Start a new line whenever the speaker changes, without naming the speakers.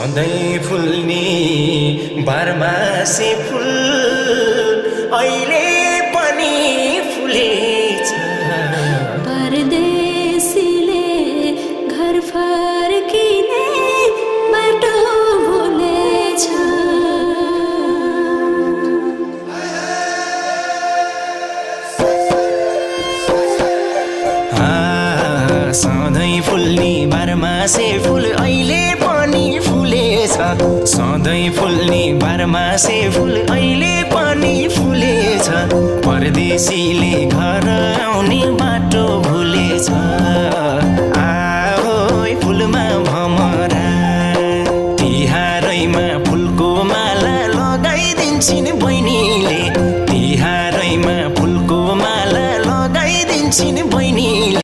सधैँ फुल्ने बारमासे फुल अहिले पनि फुलेछ।
परदेशीले घर फर्किने बाटो भुलेछ।
सधैँ फुल्ने बारमासे फुल अहिले पनि फुलेछ। सधैँ फुल्ने बारमासे फुल अहिले पनि फुलेछ। परदेशीले घर आउने बाटो